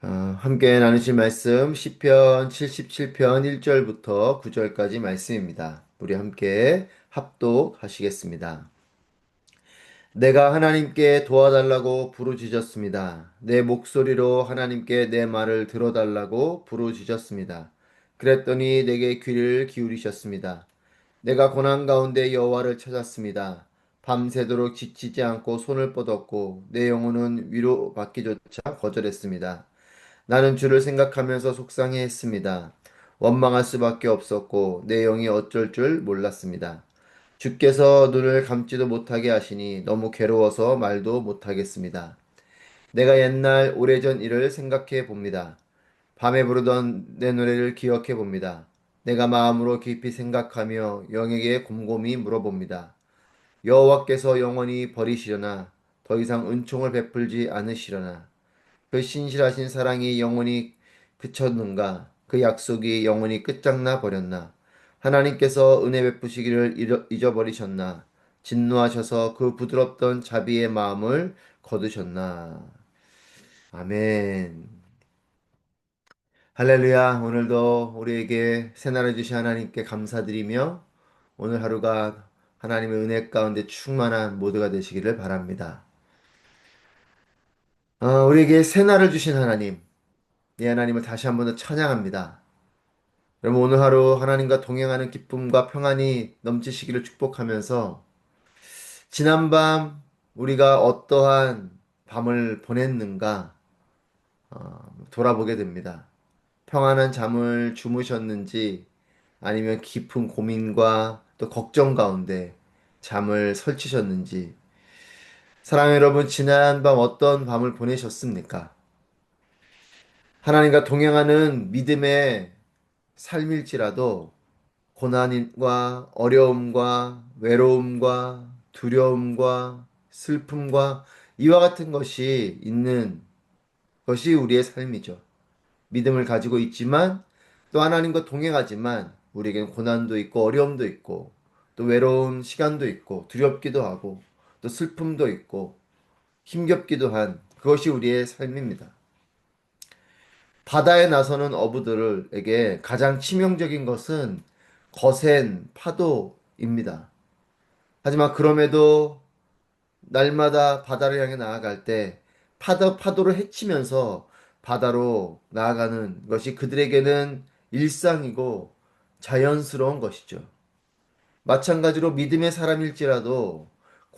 함께 나누실 말씀 시편 77편 1절부터 9절까지 말씀입니다. 우리 함께 합독하시겠습니다. 내가 하나님께 도와달라고 부르짖었습니다. 내 목소리로 하나님께 내 말을 들어달라고 부르짖었습니다. 그랬더니 내게 귀를 기울이셨습니다. 내가 고난 가운데 여호와를 찾았습니다. 밤새도록 지치지 않고 손을 뻗었고 내 영혼은 위로받기조차 거절했습니다. 나는 주를 생각하면서 속상해했습니다. 원망할 수밖에 없었고 내 영이 어쩔 줄 몰랐습니다. 주께서 눈을 감지도 못하게 하시니 너무 괴로워서 말도 못하겠습니다. 내가 옛날 오래전 일을 생각해 봅니다. 밤에 부르던 내 노래를 기억해 봅니다. 내가 마음으로 깊이 생각하며 영에게 곰곰이 물어봅니다. 여호와께서 영원히 버리시려나 더 이상 은총을 베풀지 않으시려나 그 신실하신 사랑이 영원히 그쳤는가? 그 약속이 영원히 끝장나 버렸나? 하나님께서 은혜 베푸시기를 잊어버리셨나? 진노하셔서 그 부드럽던 자비의 마음을 거두셨나? 아멘. 할렐루야. 오늘도 우리에게 새날을 주신 하나님께 감사드리며 오늘 하루가 하나님의 은혜 가운데 충만한 모두가 되시기를 바랍니다. 우리에게 새날을 주신 하나님, 이 하나님을 다시 한번 더 찬양합니다. 여러분 오늘 하루 하나님과 동행하는 기쁨과 평안이 넘치시기를 축복하면서 지난밤 우리가 어떠한 밤을 보냈는가 돌아보게 됩니다. 평안한 잠을 주무셨는지 아니면 깊은 고민과 또 걱정 가운데 잠을 설치셨는지 사랑하는 여러분 지난밤 어떤 밤을 보내셨습니까? 하나님과 동행하는 믿음의 삶일지라도 고난과 어려움과 외로움과 두려움과 슬픔과 이와 같은 것이 있는 것이 우리의 삶이죠. 믿음을 가지고 있지만 또 하나님과 동행하지만 우리에겐 고난도 있고 어려움도 있고 또 외로운 시간도 있고 두렵기도 하고 또 슬픔도 있고 힘겹기도 한 그것이 우리의 삶입니다. 바다에 나서는 어부들에게 가장 치명적인 것은 거센 파도입니다. 하지만 그럼에도 날마다 바다를 향해 나아갈 때 파도를 헤치면서 바다로 나아가는 것이 그들에게는 일상이고 자연스러운 것이죠. 마찬가지로 믿음의 사람일지라도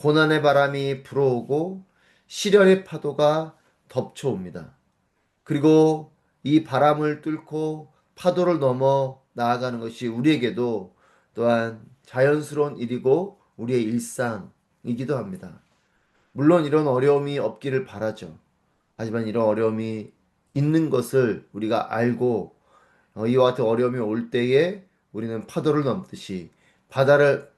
고난의 바람이 불어오고 시련의 파도가 덮쳐옵니다. 그리고 이 바람을 뚫고 파도를 넘어 나아가는 것이 우리에게도 또한 자연스러운 일이고 우리의 일상이기도 합니다. 물론 이런 어려움이 없기를 바라죠. 하지만 이런 어려움이 있는 것을 우리가 알고 이와 같은 어려움이 올 때에 우리는 파도를 넘듯이 바다를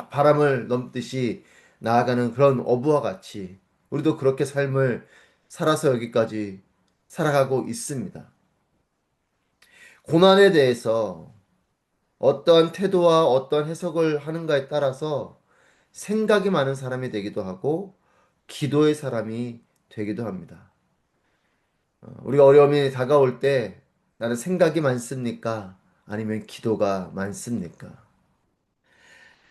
바람을 넘듯이 나아가는 그런 어부와 같이 우리도 그렇게 삶을 살아서 여기까지 살아가고 있습니다. 고난에 대해서 어떤 태도와 어떤 해석을 하는가에 따라서 생각이 많은 사람이 되기도 하고 기도의 사람이 되기도 합니다. 우리가 어려움이 다가올 때 나는 생각이 많습니까? 아니면 기도가 많습니까?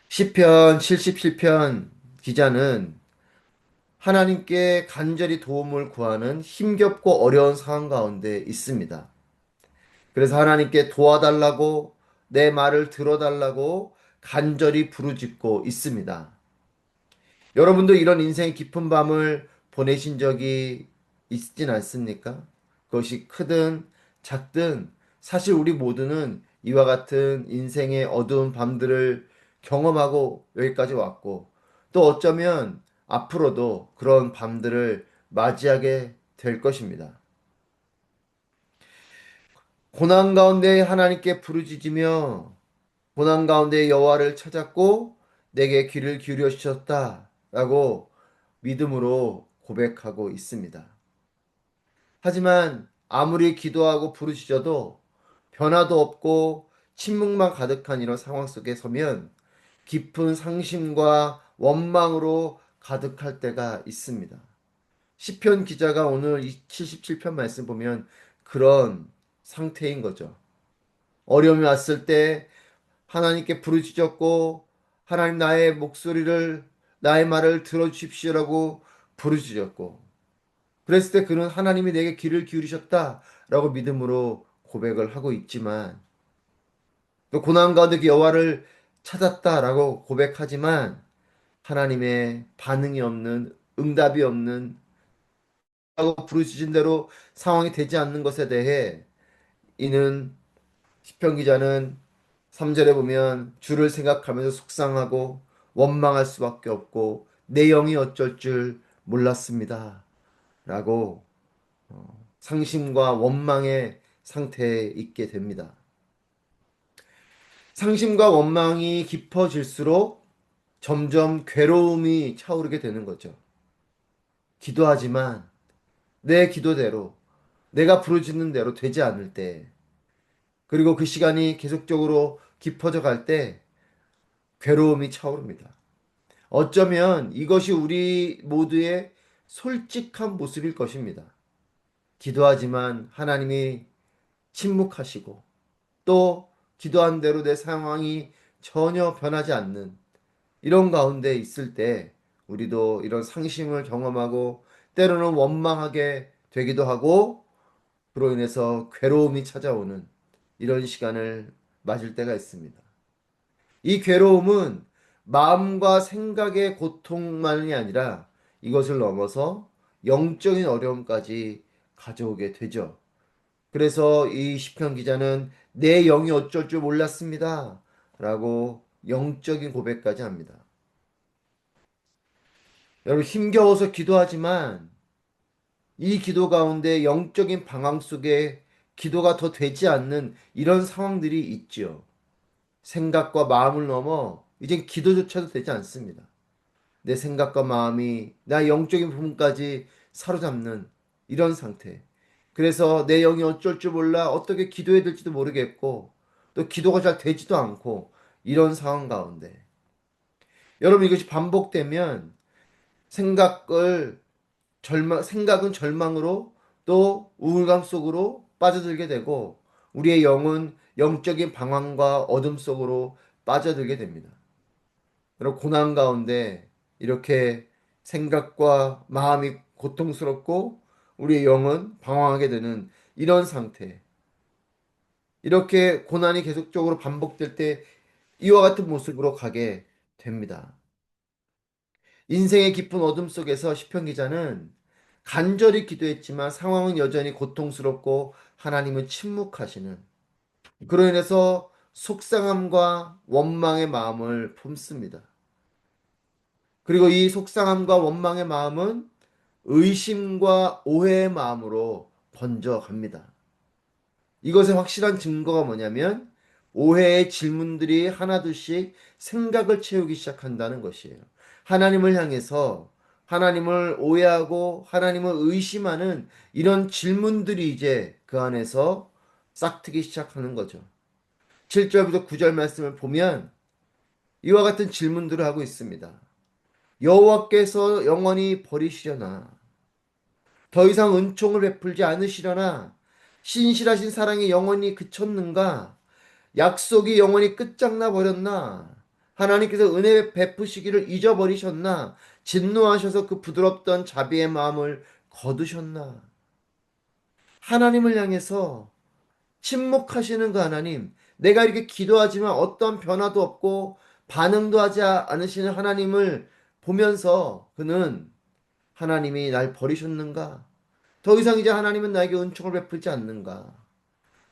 시편 77편 기자는 하나님께 간절히 도움을 구하는 힘겹고 어려운 상황 가운데 있습니다. 그래서 하나님께 도와달라고 내 말을 들어달라고 간절히 부르짖고 있습니다. 여러분도 이런 인생의 깊은 밤을 보내신 적이 있진 않습니까? 그것이 크든 작든 사실 우리 모두는 이와 같은 인생의 어두운 밤들을 경험하고 여기까지 왔고 또 어쩌면 앞으로도 그런 밤들을 맞이하게 될 것입니다. 고난 가운데 하나님께 부르짖으며 고난 가운데 여호와를 찾았고 내게 귀를 기울여 주셨다라고 믿음으로 고백하고 있습니다. 하지만 아무리 기도하고 부르짖어도 변화도 없고 침묵만 가득한 이런 상황 속에 서면 깊은 상심과 원망으로 가득할 때가 있습니다. 시편 기자가 오늘 이 77편 말씀 보면 그런 상태인 거죠. 어려움이 왔을 때 하나님께 부르짖었고 하나님 나의 목소리를 나의 말을 들어주십시오라고 부르짖었고 그랬을 때 그는 하나님이 내게 귀를 기울이셨다라고 믿음으로 고백을 하고 있지만 또 고난 가운데 그 여호와를 찾았다라고 고백하지만 하나님의 반응이 없는 응답이 없는 하고 부르짖은 대로 상황이 되지 않는 것에 대해 이는 시편 기자는 3절에 보면 주를 생각하면서 속상하고 원망할 수밖에 없고 내 영이 어쩔 줄 몰랐습니다. 라고 상심과 원망의 상태에 있게 됩니다. 상심과 원망이 깊어질수록 점점 괴로움이 차오르게 되는 거죠. 기도하지만 내 기도대로 내가 부르짖는 대로 되지 않을 때 그리고 그 시간이 계속적으로 깊어져 갈 때 괴로움이 차오릅니다. 어쩌면 이것이 우리 모두의 솔직한 모습일 것입니다. 기도하지만 하나님이 침묵하시고 또 기도한 대로 내 상황이 전혀 변하지 않는 이런 가운데 있을 때 우리도 이런 상심을 경험하고 때로는 원망하게 되기도 하고 그로 인해서 괴로움이 찾아오는 이런 시간을 맞을 때가 있습니다. 이 괴로움은 마음과 생각의 고통만이 아니라 이것을 넘어서 영적인 어려움까지 가져오게 되죠. 그래서 이 시편 기자는 내 영이 어쩔 줄 몰랐습니다. 라고 영적인 고백까지 합니다. 여러분 힘겨워서 기도하지만 이 기도 가운데 영적인 방황 속에 기도가 더 되지 않는 이런 상황들이 있죠. 생각과 마음을 넘어 이젠 기도조차도 되지 않습니다. 내 생각과 마음이 나 영적인 부분까지 사로잡는 이런 상태. 그래서 내 영이 어쩔 줄 몰라 어떻게 기도해야 될지도 모르겠고 또 기도가 잘 되지도 않고 이런 상황 가운데 여러분 이것이 반복되면 생각을 생각은 절망으로 또 우울감 속으로 빠져들게 되고 우리의 영은 영적인 방황과 어둠 속으로 빠져들게 됩니다. 여러분 고난 가운데 이렇게 생각과 마음이 고통스럽고 우리의 영은 방황하게 되는 이런 상태. 이렇게 고난이 계속적으로 반복될 때 이와 같은 모습으로 가게 됩니다. 인생의 깊은 어둠 속에서 시편 기자는 간절히 기도했지만 상황은 여전히 고통스럽고 하나님은 침묵하시는 그로 인해서 속상함과 원망의 마음을 품습니다. 그리고 이 속상함과 원망의 마음은 의심과 오해의 마음으로 번져갑니다. 이것의 확실한 증거가 뭐냐면 오해의 질문들이 하나둘씩 생각을 채우기 시작한다는 것이에요. 하나님을 향해서 하나님을 오해하고 하나님을 의심하는 이런 질문들이 이제 그 안에서 싹트기 시작하는 거죠. 7절부터 9절 말씀을 보면 이와 같은 질문들을 하고 있습니다. 여호와께서 영원히 버리시려나 더 이상 은총을 베풀지 않으시려나 신실하신 사랑이 영원히 그쳤는가 약속이 영원히 끝장나 버렸나 하나님께서 은혜 베푸시기를 잊어버리셨나 진노하셔서 그 부드럽던 자비의 마음을 거두셨나 하나님을 향해서 침묵하시는 그 하나님 내가 이렇게 기도하지만 어떤 변화도 없고 반응도 하지 않으시는 하나님을 보면서 그는 하나님이 날 버리셨는가? 더 이상 이제 하나님은 나에게 은총을 베풀지 않는가?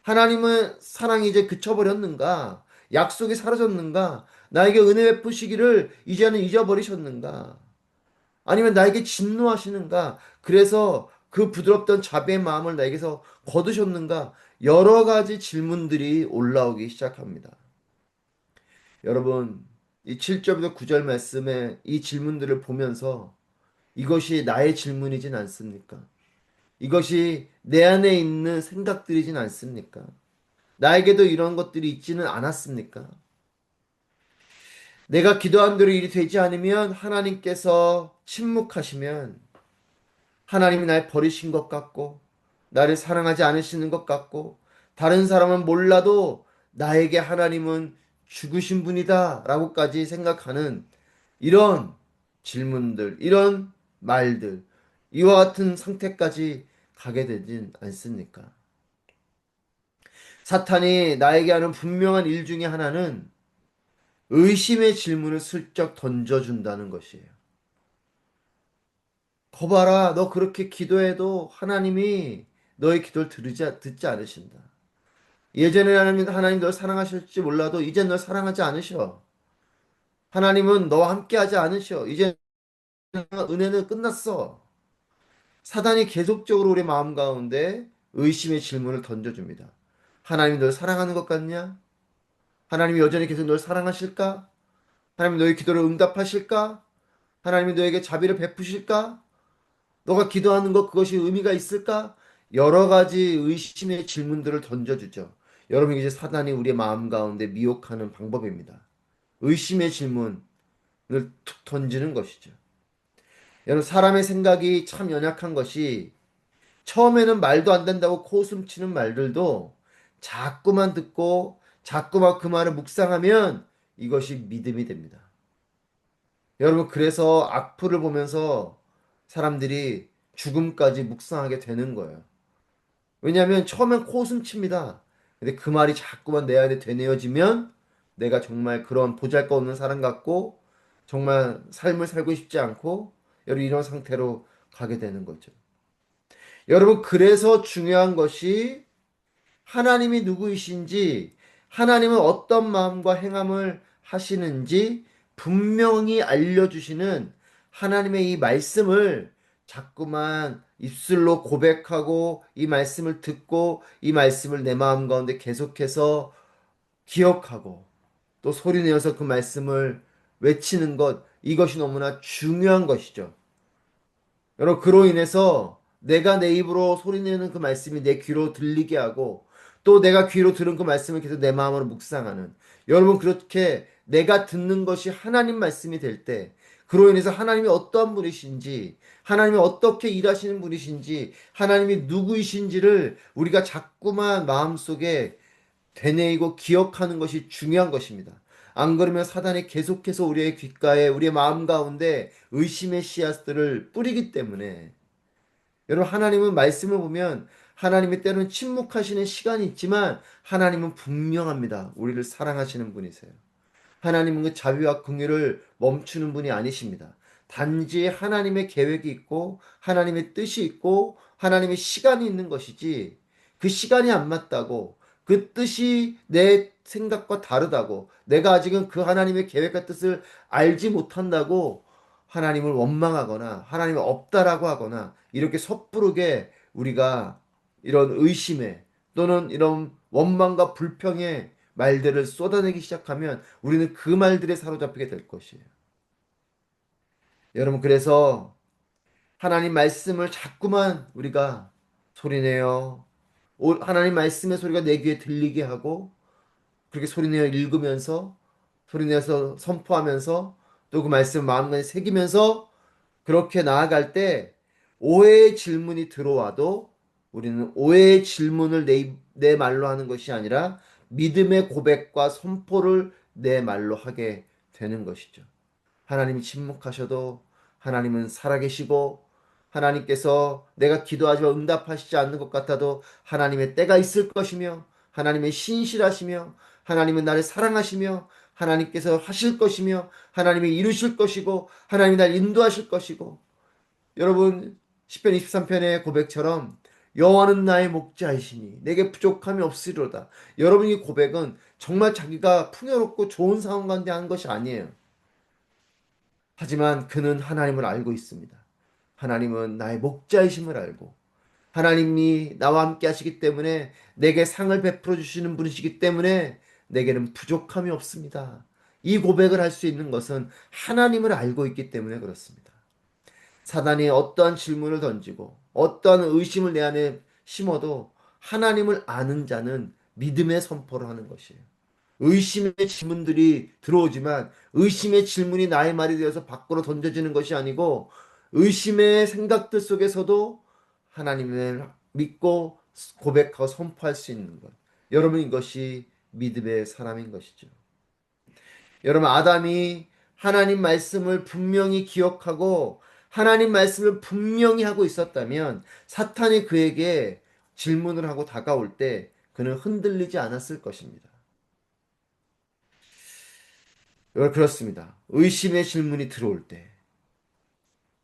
하나님은 사랑이 이제 그쳐버렸는가? 약속이 사라졌는가? 나에게 은혜 베푸시기를 이제는 잊어버리셨는가? 아니면 나에게 진노하시는가? 그래서 그 부드럽던 자비의 마음을 나에게서 거두셨는가? 여러 가지 질문들이 올라오기 시작합니다. 여러분, 이 7절부터 9절 말씀에 이 질문들을 보면서 이것이 나의 질문이진 않습니까? 이것이 내 안에 있는 생각들이진 않습니까? 나에게도 이런 것들이 있지는 않았습니까? 내가 기도한 대로 일이 되지 않으면 하나님께서 침묵하시면 하나님이 날 버리신 것 같고, 나를 사랑하지 않으시는 것 같고, 다른 사람은 몰라도 나에게 하나님은 죽으신 분이다 라고까지 생각하는 이런 질문들, 이런 말들, 이와 같은 상태까지 가게 되진 않습니까? 사탄이 나에게 하는 분명한 일 중에 하나는 의심의 질문을 슬쩍 던져준다는 것이에요. 거봐라, 너 그렇게 기도해도 하나님이 너의 기도를 듣지 않으신다. 예전에 하나님 널 사랑하실지 몰라도 이제 널 사랑하지 않으셔. 하나님은 너와 함께하지 않으셔. 이제 은혜는 끝났어. 사단이 계속적으로 우리 마음 가운데 의심의 질문을 던져줍니다. 하나님이 널 사랑하는 것 같냐? 하나님이 여전히 계속 널 사랑하실까? 하나님이 너의 기도를 응답하실까? 하나님이 너에게 자비를 베푸실까? 너가 기도하는 것 그것이 의미가 있을까? 여러 가지 의심의 질문들을 던져주죠. 여러분 이제 사단이 우리의 마음 가운데 미혹하는 방법입니다. 의심의 질문을 툭 던지는 것이죠. 여러분 사람의 생각이 참 연약한 것이 처음에는 말도 안 된다고 코웃음 치는 말들도 자꾸만 듣고 자꾸만 그 말을 묵상하면 이것이 믿음이 됩니다. 여러분 그래서 악플을 보면서 사람들이 죽음까지 묵상하게 되는 거예요. 왜냐하면 처음엔 코웃음 칩니다. 근데 그 말이 자꾸만 내 안에 되뇌어지면 내가 정말 그런 보잘것없는 사람 같고 정말 삶을 살고 싶지 않고 여러분 이런 상태로 가게 되는 거죠. 여러분 그래서 중요한 것이 하나님이 누구이신지 하나님은 어떤 마음과 행함을 하시는지 분명히 알려주시는 하나님의 이 말씀을 자꾸만 입술로 고백하고 이 말씀을 듣고 이 말씀을 내 마음 가운데 계속해서 기억하고 또 소리내어서 그 말씀을 외치는 것 이것이 너무나 중요한 것이죠. 여러분, 그로 인해서 내가 내 입으로 소리내는 그 말씀이 내 귀로 들리게 하고 또 내가 귀로 들은 그 말씀을 계속 내 마음으로 묵상하는 여러분, 그렇게 내가 듣는 것이 하나님 말씀이 될 때 그로 인해서 하나님이 어떠한 분이신지 하나님이 어떻게 일하시는 분이신지 하나님이 누구이신지를 우리가 자꾸만 마음속에 되뇌이고 기억하는 것이 중요한 것입니다. 안 그러면 사단이 계속해서 우리의 귓가에 우리의 마음 가운데 의심의 씨앗들을 뿌리기 때문에 여러분 하나님은 말씀을 보면 하나님이 때로는 침묵하시는 시간이 있지만 하나님은 분명합니다. 우리를 사랑하시는 분이세요. 하나님은 그 자비와 긍휼을 멈추는 분이 아니십니다. 단지 하나님의 계획이 있고 하나님의 뜻이 있고 하나님의 시간이 있는 것이지 그 시간이 안 맞다고 그 뜻이 내 생각과 다르다고 내가 아직은 그 하나님의 계획과 뜻을 알지 못한다고 하나님을 원망하거나 하나님이 없다라고 하거나 이렇게 섣부르게 우리가 이런 의심에 또는 이런 원망과 불평에 말들을 쏟아내기 시작하면 우리는 그 말들에 사로잡히게 될 것이에요. 여러분, 그래서 하나님 말씀을 자꾸만 우리가 소리내어 하나님 말씀의 소리가 내 귀에 들리게 하고 그렇게 소리내어 읽으면서 소리내서 선포하면서 또 그 말씀 마음간에 새기면서 그렇게 나아갈 때 오해의 질문이 들어와도 우리는 오해의 질문을 내 말로 하는 것이 아니라 믿음의 고백과 선포를 내 말로 하게 되는 것이죠. 하나님이 침묵하셔도 하나님은 살아계시고 하나님께서 내가 기도하지만 응답하시지 않는 것 같아도 하나님의 때가 있을 것이며 하나님의 신실하시며 하나님은 나를 사랑하시며 하나님께서 하실 것이며 하나님이 이루실 것이고 하나님이 날 인도하실 것이고 여러분 시편 23편의 고백처럼 여호와는 나의 목자이시니 내게 부족함이 없으리로다. 여러분 이 고백은 정말 자기가 풍요롭고 좋은 상황 가운데 한 것이 아니에요. 하지만 그는 하나님을 알고 있습니다. 하나님은 나의 목자이심을 알고 하나님이 나와 함께 하시기 때문에 내게 상을 베풀어 주시는 분이시기 때문에 내게는 부족함이 없습니다. 이 고백을 할 수 있는 것은 하나님을 알고 있기 때문에 그렇습니다. 사단이 어떠한 질문을 던지고 어떠한 의심을 내 안에 심어도 하나님을 아는 자는 믿음의 선포를 하는 것이에요. 의심의 질문들이 들어오지만 의심의 질문이 나의 말이 되어서 밖으로 던져지는 것이 아니고 의심의 생각들 속에서도 하나님을 믿고 고백하고 선포할 수 있는 것. 여러분, 이것이 믿음의 사람인 것이죠. 여러분, 아담이 하나님 말씀을 분명히 기억하고 하나님 말씀을 분명히 하고 있었다면 사탄이 그에게 질문을 하고 다가올 때 그는 흔들리지 않았을 것입니다. 여러분, 그렇습니다. 의심의 질문이 들어올 때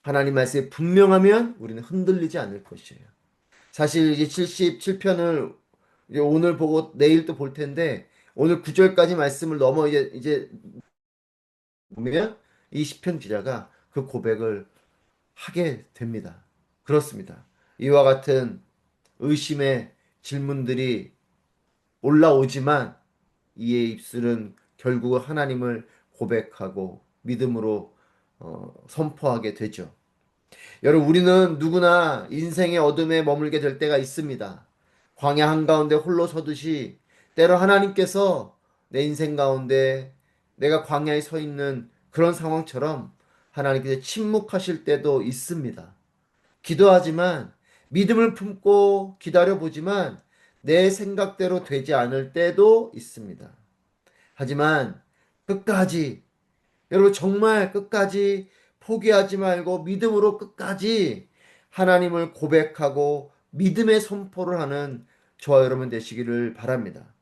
하나님 말씀이 분명하면 우리는 흔들리지 않을 것이에요. 사실 이제 77편을 이제 오늘 보고 내일 또 볼 텐데 오늘 9절까지 말씀을 넘어 이제 보면 이 시편 기자가 그 고백을 하게 됩니다. 그렇습니다. 이와 같은 의심의 질문들이 올라오지만 이의 입술은 결국 하나님을 고백하고 믿음으로 선포하게 되죠. 여러분, 우리는 누구나 인생의 어둠에 머물게 될 때가 있습니다. 광야 한가운데 홀로 서듯이 때로 하나님께서 내 인생 가운데 내가 광야에 서 있는 그런 상황처럼 하나님께서 침묵하실 때도 있습니다. 기도하지만 믿음을 품고 기다려보지만 내 생각대로 되지 않을 때도 있습니다. 하지만 끝까지 여러분 정말 끝까지 포기하지 말고 믿음으로 끝까지 하나님을 고백하고 믿음의 선포를 하는 저와 여러분 되시기를 바랍니다.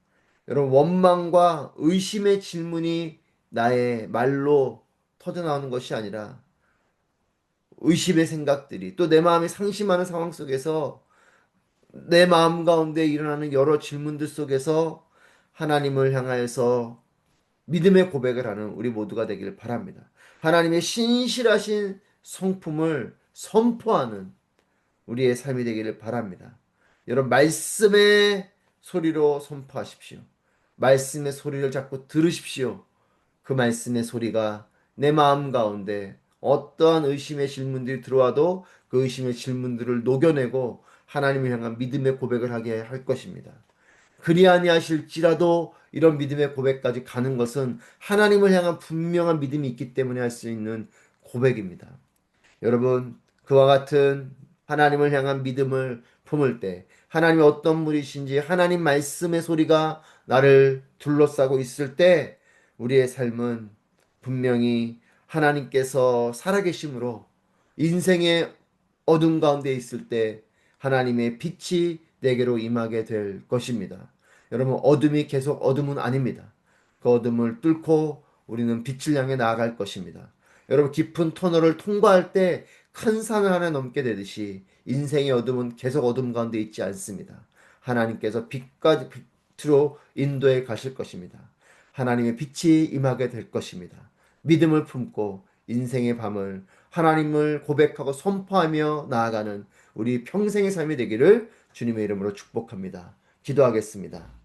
여러분 원망과 의심의 질문이 나의 말로 터져나오는 것이 아니라 의심의 생각들이 또 내 마음이 상심하는 상황 속에서 내 마음 가운데 일어나는 여러 질문들 속에서 하나님을 향하여서 믿음의 고백을 하는 우리 모두가 되기를 바랍니다. 하나님의 신실하신 성품을 선포하는 우리의 삶이 되기를 바랍니다. 여러분, 말씀의 소리로 선포하십시오. 말씀의 소리를 자꾸 들으십시오. 그 말씀의 소리가 내 마음 가운데 어떠한 의심의 질문들이 들어와도 그 의심의 질문들을 녹여내고 하나님을 향한 믿음의 고백을 하게 할 것입니다. 그리 아니하실지라도 이런 믿음의 고백까지 가는 것은 하나님을 향한 분명한 믿음이 있기 때문에 할 수 있는 고백입니다. 여러분, 그와 같은 하나님을 향한 믿음을 품을 때 하나님이 어떤 분이신지 하나님 말씀의 소리가 나를 둘러싸고 있을 때 우리의 삶은 분명히 하나님께서 살아계심으로 인생의 어둠 가운데 있을 때 하나님의 빛이 내게로 임하게 될 것입니다. 여러분, 어둠이 계속 어둠은 아닙니다. 그 어둠을 뚫고 우리는 빛을 향해 나아갈 것입니다. 여러분, 깊은 터널을 통과할 때 큰 산을 하나 넘게 되듯이 인생의 어둠은 계속 어둠 가운데 있지 않습니다. 하나님께서 빛까지 빛으로 인도해 가실 것입니다. 하나님의 빛이 임하게 될 것입니다. 믿음을 품고 인생의 밤을 하나님을 고백하고 선포하며 나아가는 우리 평생의 삶이 되기를 주님의 이름으로 축복합니다. 기도하겠습니다.